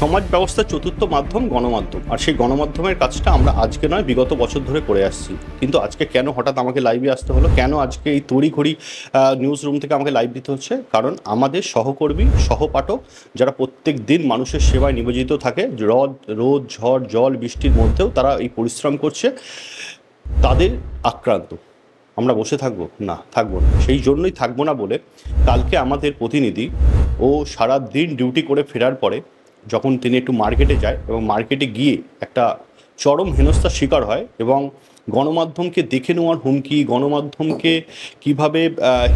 সমাজ ব্যবস্থার চতুর্থ মাধ্যম গণমাধ্যম, আর সেই গণমাধ্যমের কাজটা আমরা আজকে নয় বিগত বছর ধরে করে আসছি। কিন্তু আজকে কেন হঠাৎ আমাকে লাইভে আসতে হলো, কেন আজকে এই তড়িঘড়ি নিউজ রুম থেকে আমাকে লাইভ দিতে হচ্ছে? কারণ আমাদের সহকর্মী সহপাঠক যারা প্রত্যেক দিন মানুষের সেবায় নিবেদিত থাকে, রোদ ঝড় জল বৃষ্টির মধ্যেও তারা এই পরিশ্রম করছে, তাদের আক্রান্ত। আমরা বসে থাকবো না, থাকবো না। সেই জন্যই থাকবো না বলে কালকে আমাদের প্রতিনিধি ও সারা দিন ডিউটি করে ফেরার পরে যখন তিনি একটু মার্কেটে যায় এবং মার্কেটে গিয়ে একটা চরম হেনস্থার শিকার হয় এবং গণমাধ্যমকে দেখে নেওয়ার হুমকি, গণমাধ্যমকে কিভাবে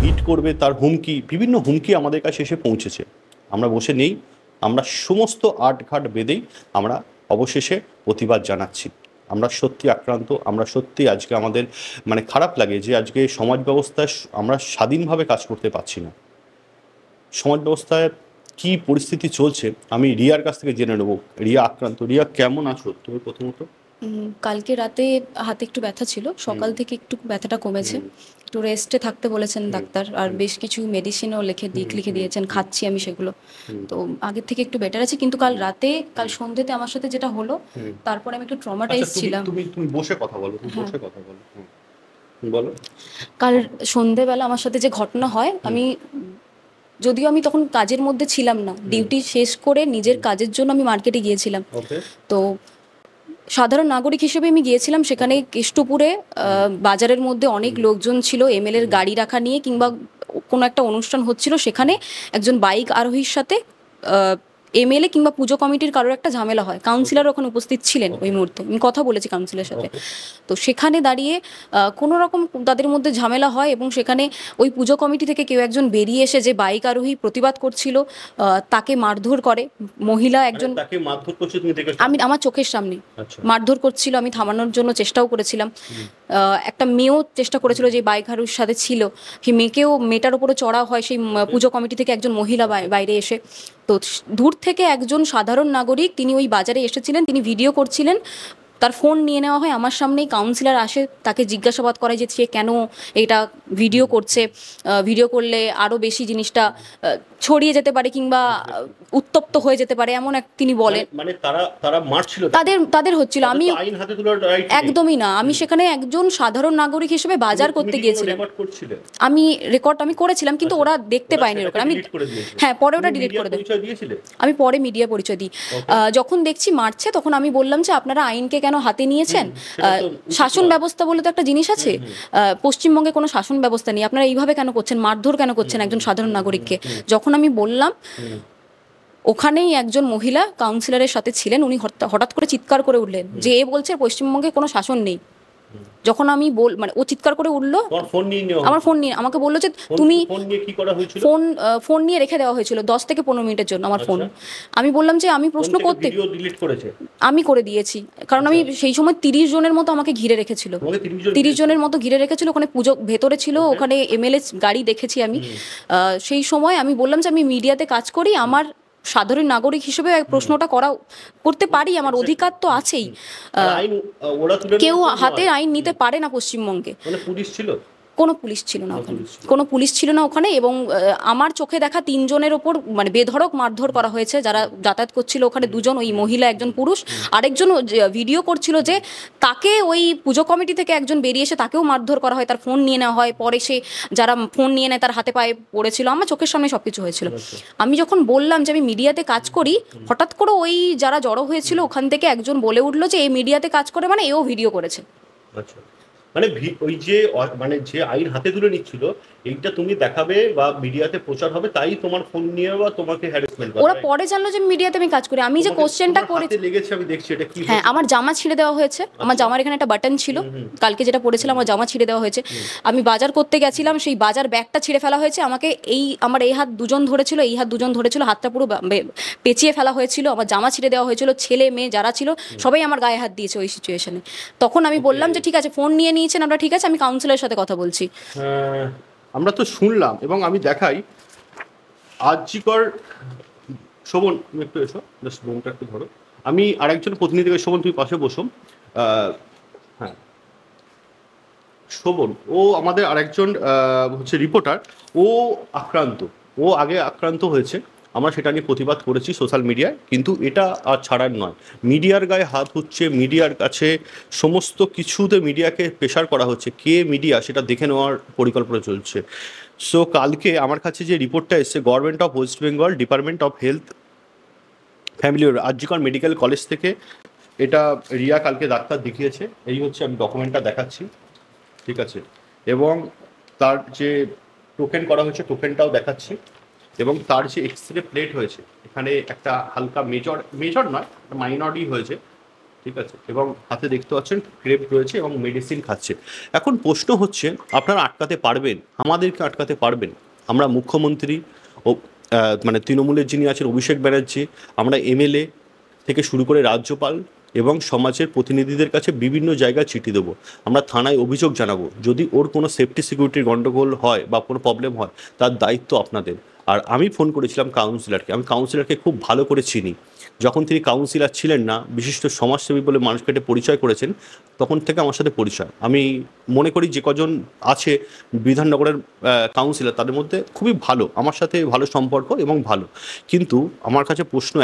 হিট করবে তার হুমকি, বিভিন্ন হুমকি আমাদের কাছে এসে পৌঁছেছে। আমরা বসে নেই, আমরা সমস্ত আটঘাট বেঁধেই আমরা অবশেষে প্রতিবাদ জানাচ্ছি। আমরা সত্যি আক্রান্ত, আমরা সত্যি আজকে আমাদের খারাপ লাগে যে আজকে সমাজ ব্যবস্থায় আমরা স্বাধীনভাবে কাজ করতে পারছি না। সমাজ ব্যবস্থায় কি পরিস্থিতি চলছে আমি রিয়ার কাছ থেকে জেনে নেব। রিয়া আক্রান্ত। রিয়া, কেমন আছো তুমি প্রথমত? কালকে রাতে হাতে একটু ব্যথা ছিল, সকাল থেকে একটু ব্যথাটা কমেছে, একটু রেস্টে থাকতে বলেছেন ডাক্তার, আর বেশ কিছু মেডিসিনও লিখে দিয়েছেন, খাচ্ছি আমি সেগুলো। তো আগের থেকে একটু বেটার আছে। কিন্তু কাল সন্ধ্যেতে আমার সাথে যেটা হলো, তারপরে আমি একটু ট্রমাটাইজ ছিলাম। তুমি বসে কথা বলো, বসে কথা বলো, বলো। কাল সন্ধ্যেবেলা আমার সাথে যে ঘটনা হয়, যদিও আমি তখন কাজের মধ্যে ছিলাম না, ডিউটি শেষ করে নিজের কাজের জন্য আমি মার্কেটে গিয়েছিলাম। তো সাধারণ নাগরিক হিসেবে আমি গিয়েছিলাম সেখানে কেষ্টপুরে, বাজারের মধ্যে অনেক লোকজন ছিল, এমএলএর গাড়ি রাখা নিয়ে কিংবা কোনো একটা অনুষ্ঠান হচ্ছিল, সেখানে একজন বাইক আরোহীর সাথে এমএলএ কিংবা পুজো কমিটির কারোর একটা ঝামেলা হয়। কাউন্সিলর ওখানে উপস্থিত ছিলেন ওই মুহূর্তে, আমি কথা বলেছি কাউন্সিলের সাথে। তো সেখানে দাঁড়িয়ে কোনো রকম তাদের মধ্যে ঝামেলা হয় এবং সেখানে ওই পুজো কমিটি থেকে কেউ একজন বেরিয়ে এসে যে বাইক আরোহী প্রতিবাদ করছিল তাকে মারধর করে। মহিলা একজন, আমি আমার চোখের সামনে মারধর করছিল, আমি থামানোর জন্য চেষ্টাও করেছিলাম। একটা মেয়েও চেষ্টা করেছিল যে বাইক আরোহীর সাথে ছিল, সেই মেয়েটার উপরে চড়া হয় সেই পুজো কমিটি থেকে একজন মহিলা বাইরে এসে। তো দূর থেকে একজন সাধারণ নাগরিক, তিনি ওই বাজারে এসেছিলেন, তিনি ভিডিও করছিলেন, তার ফোন নিয়ে নেওয়া হয় আমার সামনেই। কাউন্সিলর আসে, তাকে জিজ্ঞাসাবাদ করে যে সে কেন এটা ভিডিও করছে, ভিডিও করলে আরও বেশি জিনিসটা ছড়িয়ে যেতে পারে কিংবা উত্তপ্ত হয়ে যেতে পারে, এমন তিনি বলেন। তাদের হচ্ছিল, আমি একদমই না, আমি সেখানে একজন সাধারণ নাগরিক হিসেবে বাজার করতে গিয়েছিলাম। আমি রেকর্ড করেছিলাম, কিন্তু ওরা দেখতে পায়নি ওরকম। হ্যাঁ, পরে ওটা ডিলিট করে দেয়। আমি পরে মিডিয়া পরিচয় দিই। যখন দেখছি মারছে, তখন আমি বললাম যে আপনারা আইনকে কেন হাতে নিয়েছেন? শাসন ব্যবস্থা বলে তো একটা জিনিস আছে, পশ্চিমবঙ্গে কোনো শাসন ব্যবস্থা নেই, আপনারা এইভাবে কেন করছেন, মারধর কেন করছেন একজন সাধারণ নাগরিককে? যখন আমি বললাম, ওখানেই একজন মহিলা কাউন্সিলরের সাথে ছিলেন, উনি হঠাৎ করে চিৎকার করে উঠলেন যে এ বলছে পশ্চিমবঙ্গে কোনো শাসন নেই। যখন আমি ও চিৎকার করে উঠলো, আমার ফোন নিয়ে আমাকে বললো যে তুমি ফোন নিয়ে রেখে দেওয়া হয়েছিল 10 থেকে 15 মিনিটের জন্য আমার ফোন। আমি বললাম যে আমি প্রশ্ন করতে, আমি করে দিয়েছি, কারণ আমি সেই সময় 30 জনের মতো আমাকে ঘিরে রেখেছিল, 30 জনের মতো ঘিরে রেখেছিল। ওখানে পুজো ভেতরে ছিল, ওখানে এমএলএ গাড়ি দেখেছি আমি। সেই সময় আমি বললাম যে আমি মিডিয়াতে কাজ করি, আমার সাধারণ নাগরিক হিসেবে প্রশ্নটা করতে পারি, আমার অধিকার তো আছেই। কেউ হাতে আইন নিতে পারে না পশ্চিমবঙ্গে। কোনো পুলিশ ছিল না ওখানে, কোনো পুলিশ ছিল না ওখানে। এবং আমার চোখে দেখা 3 জনের ওপর বেধড়ক মারধর করা হয়েছে, যারা যাতায়াত করছিল ওখানে। 2 জন, ওই মহিলা, একজন পুরুষ, আরেকজন ভিডিও করছিল যে তাকে ওই পুজো কমিটি থেকে একজন বেরিয়ে এসে তাকেও মারধর করা হয়, তার ফোন নিয়ে নেওয়া হয়। পরে সে যারা ফোন নিয়ে নেয় তার হাতে পায়ে পড়েছিল, আমার চোখের সামনে সবকিছু হয়েছিল। আমি যখন বললাম যে আমি মিডিয়াতে কাজ করি, হঠাৎ করে ওই যারা জড়ো হয়েছিল ওখান থেকে একজন বলে উঠলো যে এই মিডিয়াতে কাজ করে এও ভিডিও করেছে। ওই যে যে আইন হাতে তুলে নিচ্ছিল, এইটা তুমি দেখাবে বা মিডিয়াতে প্রচার হবে, তাই তোমার ফোন নিয়ে বা তোমাকে হ্যারাসমেন্ট করা। ওরা পরে জানলো যে মিডিয়াতে আমি কাজ করি। আমি যে কোশ্চেনটা করেছি লেগেছে, আমি দেখছি এটা কি। হ্যাঁ, আমার জামা ছিঁড়ে দেওয়া হয়েছে, আমার জামার এখানে একটা বাটন ছিল, কালকে যেটা পরেছিলাম আমার জামা ছিঁড়ে দেওয়া হয়েছে। আমি বাজার করতে গেছিলাম, সেই বাজার ব্যাগটা ছিঁড়ে ফেলা হয়েছে। আমাকে আমার এই হাত 2 জন ধরেছিল, এই হাত 2 জন ধরেছিল, হাতটা পুরো পেঁচিয়ে ফেলা হয়েছিল, আমার জামা ছিঁড়ে দেওয়া হয়েছিল। ছেলে মেয়ে যারা ছিল সবাই আমার গায়ে হাত দিয়েছে ওই সিচুয়েশনে। তখন আমি বললাম যে ঠিক আছে, ফোন নিয়ে নিয়েছেন আমরা, ঠিক আছে, আমি কাউন্সিলরের সাথে কথা বলছি। আমরা তো শুনলাম এবং আমি দেখাই আরজিকর। শোভন, তুমি একটু এসো, জাস্ট বোনটা একটু ধরো। আমি আরেকজন প্রতিনিধিকে, শোভন তুমি পাশে বসো। হ্যাঁ, শোভন ও আমাদের আরেকজন হচ্ছে রিপোর্টার, ও আক্রান্ত, ও আগে আক্রান্ত হয়েছে। আমরা সেটা নিয়ে প্রতিবাদ করেছি সোশ্যাল মিডিয়ায়, কিন্তু এটা আর ছাড়ার নয়। মিডিয়ার গায়ে হাত হচ্ছে, মিডিয়ার কাছে সমস্ত কিছুতে মিডিয়াকে প্রেশার করা হচ্ছে, কে মিডিয়া সেটা দেখে নেওয়ার পরিকল্পনা চলছে। সো কালকে আমার কাছে যে রিপোর্টটা এসছে government of West Bengal department of health family RG Kar medical college থেকে, এটা রিয়া কালকে ডাক্তার দেখিয়েছে, এই হচ্ছে আমি ডকুমেন্টটা দেখাচ্ছি, ঠিক আছে, এবং তার যে টোকেন করা হয়েছে টোকেনটাও দেখাচ্ছি, এবং তার যে এক্সরে প্লেট হয়েছে এখানে একটা হালকা মেজর নয় মাইনরই হয়েছে, ঠিক আছে, এবং হাতে দেখতে পাচ্ছেন ক্রেপ রয়েছে এবং মেডিসিন খাচ্ছে। এখন প্রশ্ন হচ্ছে আপনারা আটকাতে পারবেন, আমাদেরকে আটকাতে পারবেন? আমরা মুখ্যমন্ত্রী ও মানে তৃণমূলের যিনি আছেন অভিষেক ব্যানার্জি, আমরা এমএলএ থেকে শুরু করে রাজ্যপাল এবং সমাজের প্রতিনিধিদের কাছে বিভিন্ন জায়গায় চিঠি দেবো, আমরা থানায় অভিযোগ জানাবো, যদি ওর কোনো সেফটি সিকিউরিটির গণ্ডগোল হয় বা কোনো প্রবলেম হয় তার দায়িত্ব আপনাদের। আর আমি ফোন করেছিলাম কাউন্সিলরকে, আমি কাউন্সিলরকে খুব ভালো করে চিনি, যখন তিনি কাউন্সিলর ছিলেন না, বিশিষ্ট সমাজসেবী বলে মানুষকে এটা পরিচয় করেছেন, তখন থেকে আমার সাথে পরিচয়। আমি মনে করি যে কজন আছে বিধাননগরের কাউন্সিলর তাদের মধ্যে খুবই ভালো, আমার সাথে ভালো সম্পর্ক এবং ভালো। কিন্তু আমার কাছে প্রশ্ন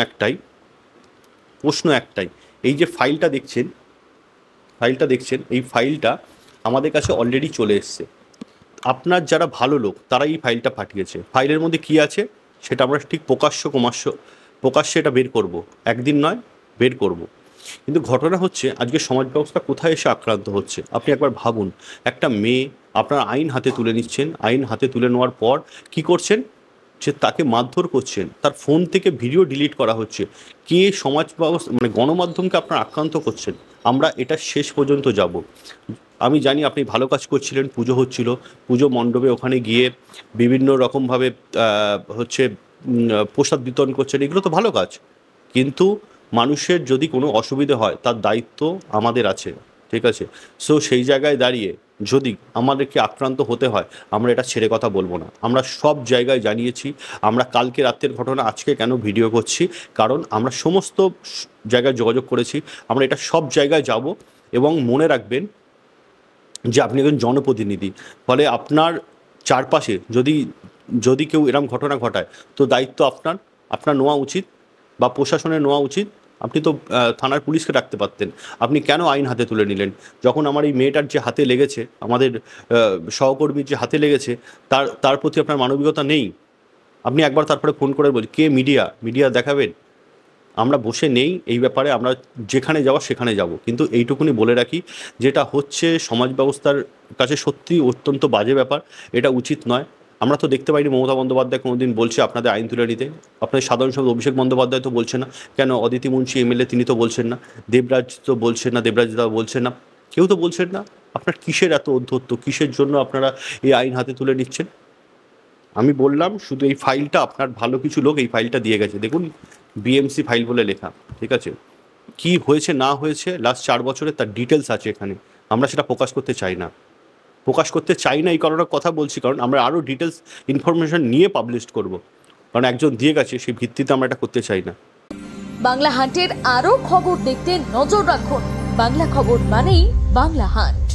একটাই, এই যে ফাইলটা দেখছেন এই ফাইলটা আমাদের কাছে অলরেডি চলে এসছে। আপনার যারা ভালো লোক তারা এই ফাইলটা পাঠিয়েছে, ফাইলের মধ্যে কি আছে সেটা আমরা ঠিক প্রকাশ্যে এটা বের করব, একদিন নয় বের করব। কিন্তু ঘটনা হচ্ছে আজকে সমাজ ব্যবস্থা কোথায় এসে আক্রান্ত হচ্ছে। আপনি একবার ভাবুন, একটা মেয়ে আপনার আইন হাতে তুলে নিচ্ছেন, আইন হাতে তুলে নেওয়ার পর কি করছেন, যে তাকে মারধর করছেন, তার ফোন থেকে ভিডিও ডিলিট করা হচ্ছে। কে সমাজ ব্যবস্থা মানে গণমাধ্যমকে আপনার আক্রান্ত করছেন? আমরা এটা শেষ পর্যন্ত যাব। আমি জানি আপনি ভালো কাজ করছিলেন, পুজো হচ্ছিল, পুজো মণ্ডপে ওখানে গিয়ে বিভিন্ন রকমভাবে হচ্ছে প্রসাদ বিতরণ করছেন, এগুলো তো ভালো কাজ, কিন্তু মানুষের যদি কোনো অসুবিধে হয় তার দায়িত্ব আমাদের আছে, ঠিক আছে। সো সেই জায়গায় দাঁড়িয়ে যদি আমাদেরকে আক্রান্ত হতে হয় আমরা এটা ছেড়ে কথা বলবো না। আমরা সব জায়গায় জানিয়েছি, আমরা কালকে রাতের ঘটনা আজকে কেন ভিডিও করছি, কারণ আমরা সমস্ত জায়গায় যোগাযোগ করেছি, আমরা এটা সব জায়গায় যাব। এবং মনে রাখবেন যে আপনি একজন জনপ্রতিনিধি, ফলে আপনার চারপাশে যদি কেউ এরকম ঘটনা ঘটায় তো দায়িত্ব আপনার নেওয়া উচিত বা প্রশাসনের নেওয়া উচিত। আপনি তো থানার পুলিশকে ডাকতে পারতেন, আপনি কেন আইন হাতে তুলে নিলেন? যখন আমার এই মেয়েটার যে হাতে লেগেছে, আমাদের সহকর্মীর যে হাতে লেগেছে, তার প্রতি আপনার মানবিকতা নেই? আপনি একবার তারপরে ফোন করে বলি কে মিডিয়া দেখাবেন? আমরা বসে নেই এই ব্যাপারে, আমরা যেখানে যাওয়া সেখানে যাব। কিন্তু এইটুকুনি বলে রাখি, যেটা হচ্ছে সমাজ ব্যবস্থার কাছে সত্যি অত্যন্ত বাজে ব্যাপার, এটা উচিত নয়। আমরা তো দেখতে পাইনি মমতা বন্দ্যোপাধ্যায় কোনোদিন বলছে আপনাদের আইন তুলে নিতে, আপনাদের সাধারণ সম্পাদক অভিষেক বন্দ্যোপাধ্যায় তো বলছে না, কেন অদিতি মুন্সি এমএলএ তিনি তো বলছেন না, দেবরাজ তো বলছেন না, দেবরাজ দা বলছেন না, কেউ তো বলছেন না। আপনার কিসের এত অধ্যত্ব, কিসের জন্য আপনারা এই আইন হাতে তুলে নিচ্ছেন? আমি বললাম শুধু এই ফাইলটা, আপনার ভালো কিছু লোক এই ফাইলটা দিয়ে গেছে, দেখুন বিএমসি ফাইল বলে লেখা, ঠিক আছে, কি হয়েছে না হয়েছে লাস্ট 4 বছরে তার ডিটেলস আছে এখানে। আমরা সেটা প্রকাশ করতে চাই না এই কারণে কথা বলছি, কারণ আমরা আরও ডিটেলস ইনফরমেশন নিয়ে পাবলিশ করব, কারণ একজন দিয়ে গেছে সেই ভিত্তিতে আমরা এটা করতে চাই না। বাংলা হান্টের আরও খবর দেখতে নজর রাখুন। বাংলা খবর মানেই বাংলা হান্ট।